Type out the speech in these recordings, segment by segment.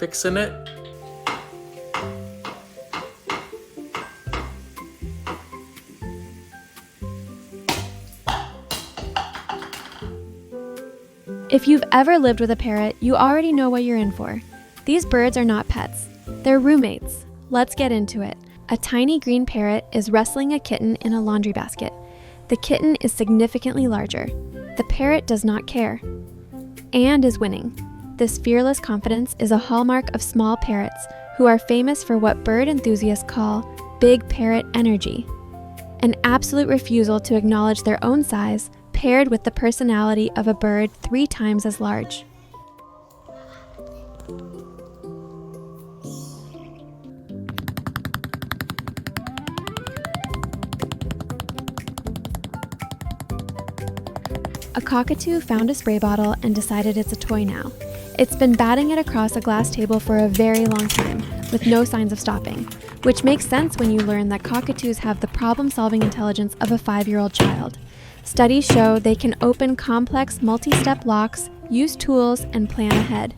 fixing it. If you've ever lived with a parrot, you already know what you're in for. These birds are not pets. They're roommates. Let's get into it. A tiny green parrot is wrestling a kitten in a laundry basket. The kitten is significantly larger. The parrot does not care and is winning. This fearless confidence is a hallmark of small parrots, who are famous for what bird enthusiasts call big parrot energy, an absolute refusal to acknowledge their own size, paired with the personality of a bird 3 times as large. A cockatoo found a spray bottle and decided it's a toy now. It's been batting it across a glass table for a very long time, with no signs of stopping, which makes sense when you learn that cockatoos have the problem-solving intelligence of a 5-year-old child. Studies show they can open complex multi-step locks, use tools, and plan ahead.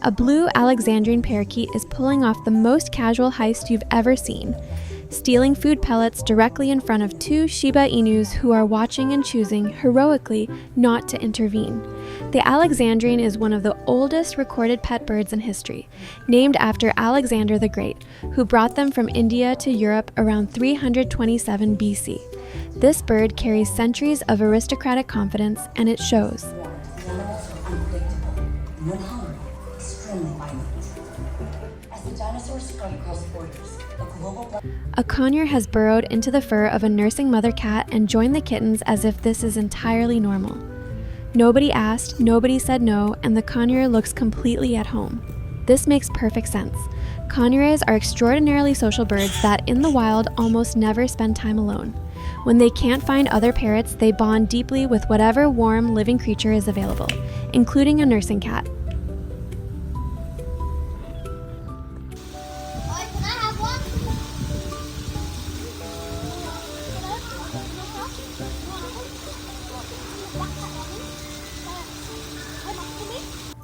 A blue Alexandrian parakeet is pulling off the most casual heist you've ever seen, stealing food pellets directly in front of 2 Shiba Inus who are watching and choosing heroically not to intervene. The Alexandrian is one of the oldest recorded pet birds in history, named after Alexander the Great, who brought them from India to Europe around 327 BC. This bird carries centuries of aristocratic confidence, and it shows. Animals are unpredictable. When hungry, extremely violent. As the dinosaurs spread across borders, a global... A conure has burrowed into the fur of a nursing mother cat and joined the kittens as if this is entirely normal. Nobody asked, nobody said no, and the conure looks completely at home. This makes perfect sense. Conures are extraordinarily social birds that, in the wild, almost never spend time alone. When they can't find other parrots, they bond deeply with whatever warm, living creature is available, including a nursing cat.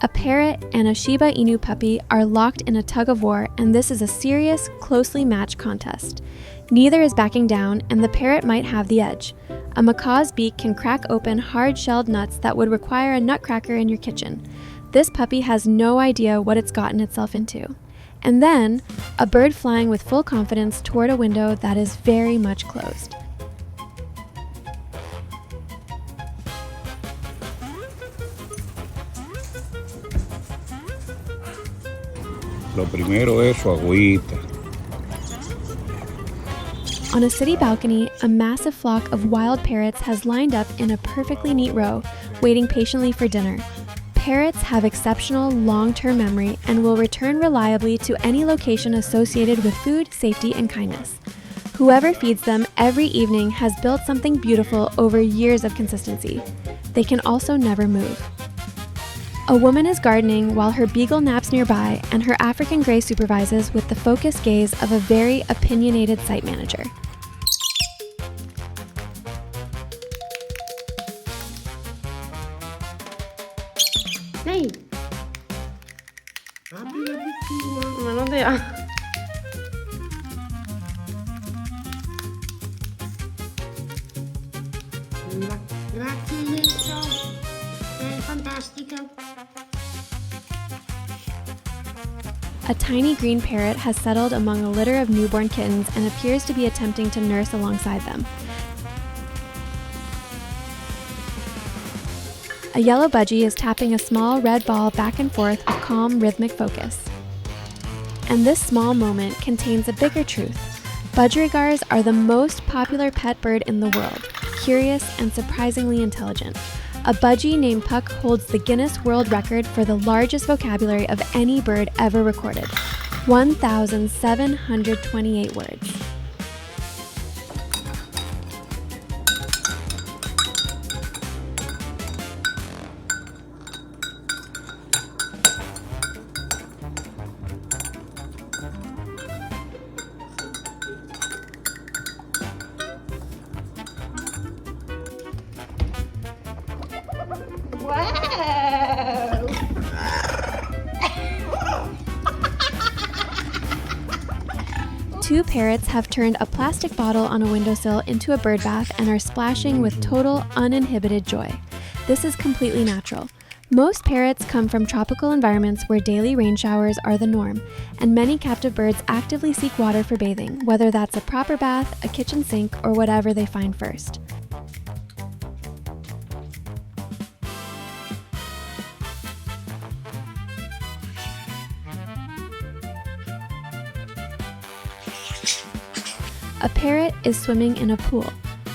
A parrot and a Shiba Inu puppy are locked in a tug-of-war, and this is a serious, closely matched contest. Neither is backing down, and the parrot might have the edge. A macaw's beak can crack open hard-shelled nuts that would require a nutcracker in your kitchen. This puppy has no idea what it's gotten itself into. And then, a bird flying with full confidence toward a window that is very much closed. Lo primero es su agüita. On a city balcony, a massive flock of wild parrots has lined up in a perfectly neat row, waiting patiently for dinner. Parrots have exceptional long-term memory and will return reliably to any location associated with food, safety, and kindness. Whoever feeds them every evening has built something beautiful over years of consistency. They can also never move. A woman is gardening while her beagle naps nearby, and her African gray supervises with the focused gaze of a very opinionated site manager. Hey! Ano kaya? Grazie, Lizzo. Sei fantastica. A tiny green parrot has settled among a litter of newborn kittens and appears to be attempting to nurse alongside them. A yellow budgie is tapping a small red ball back and forth with calm, rhythmic focus. And this small moment contains a bigger truth. Budgerigars are the most popular pet bird in the world, curious and surprisingly intelligent. A budgie named Puck holds the Guinness World Record for the largest vocabulary of any bird ever recorded, 1,728 words. Wow! Two parrots have turned a plastic bottle on a windowsill into a bird bath and are splashing with total uninhibited joy. This is completely natural. Most parrots come from tropical environments where daily rain showers are the norm, and many captive birds actively seek water for bathing, whether that's a proper bath, a kitchen sink, or whatever they find first. A parrot is swimming in a pool,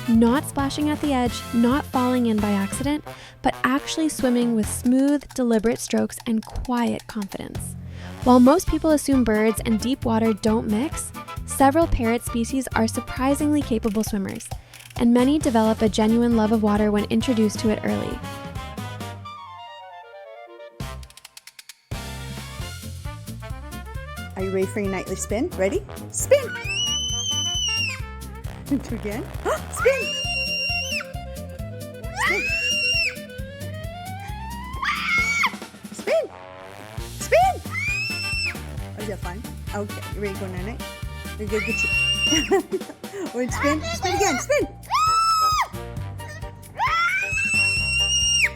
not splashing at the edge, not falling in by accident, but actually swimming with smooth, deliberate strokes and quiet confidence. While most people assume birds and deep water don't mix, several parrot species are surprisingly capable swimmers, and many develop a genuine love of water when introduced to it early. Are you ready for your nightly spin? Ready? Spin! Do it again. Spin! Spin! Spin! Spin! Oh, is that fun? Okay, you ready to go night-night? We're gonna get you. We're gonna spin. Spin again. Spin!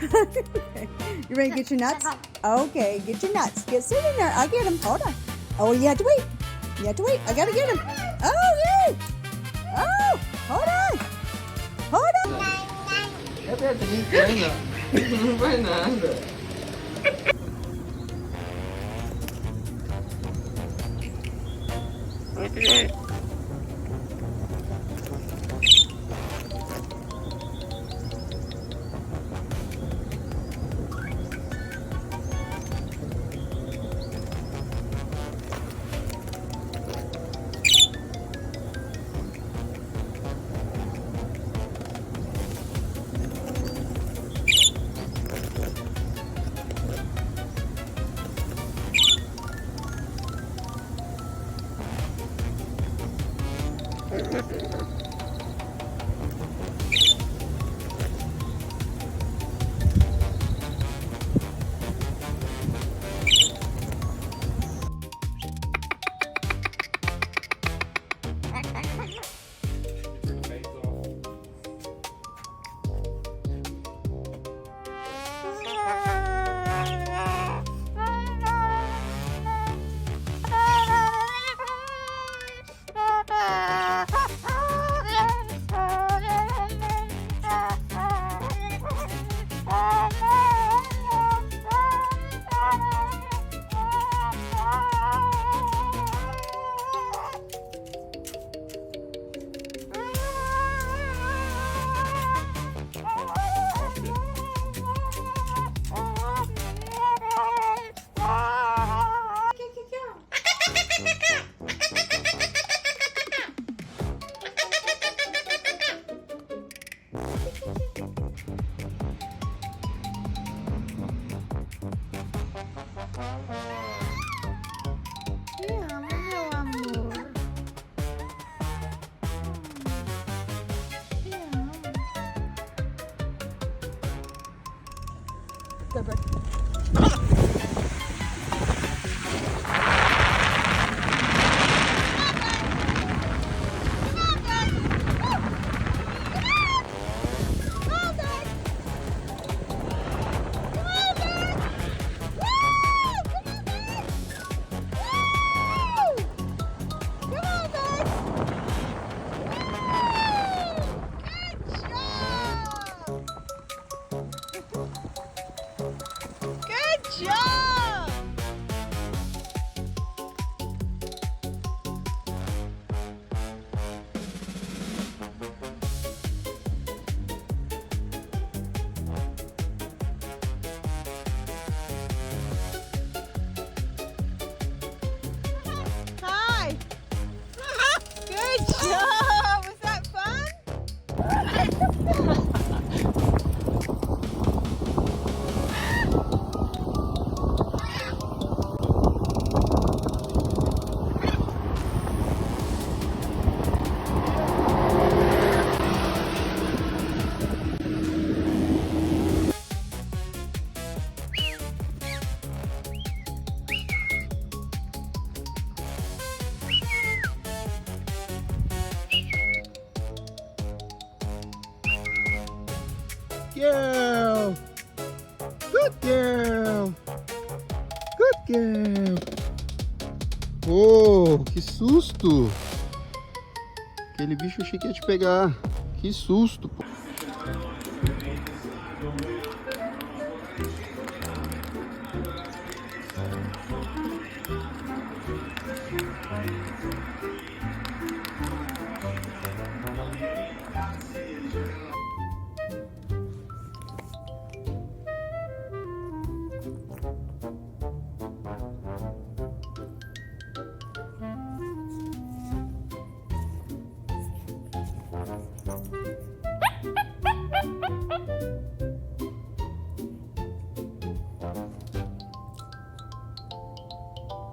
Okay. You ready to get your nuts? Okay, get your nuts. Get sitting there. I'll get them. Hold on. Oh, you have to wait. You have to wait. I gotta get them. Oh, yay! Oh, hold on. Hold on. Good job! girl. Good girl. Good girl. Oh, que susto. Aquele bicho achei que ia te pegar. Que susto, pô.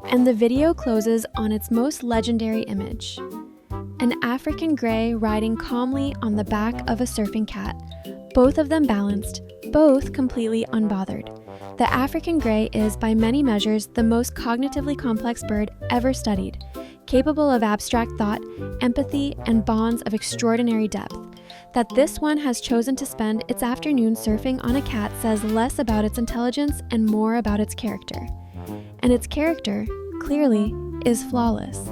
And the video closes on its most legendary image. An African gray riding calmly on the back of a surfing cat, both of them balanced, both completely unbothered. The African gray is, by many measures, the most cognitively complex bird ever studied, capable of abstract thought, empathy, and bonds of extraordinary depth. That this one has chosen to spend its afternoon surfing on a cat says less about its intelligence and more about its character. And its character, clearly, is flawless.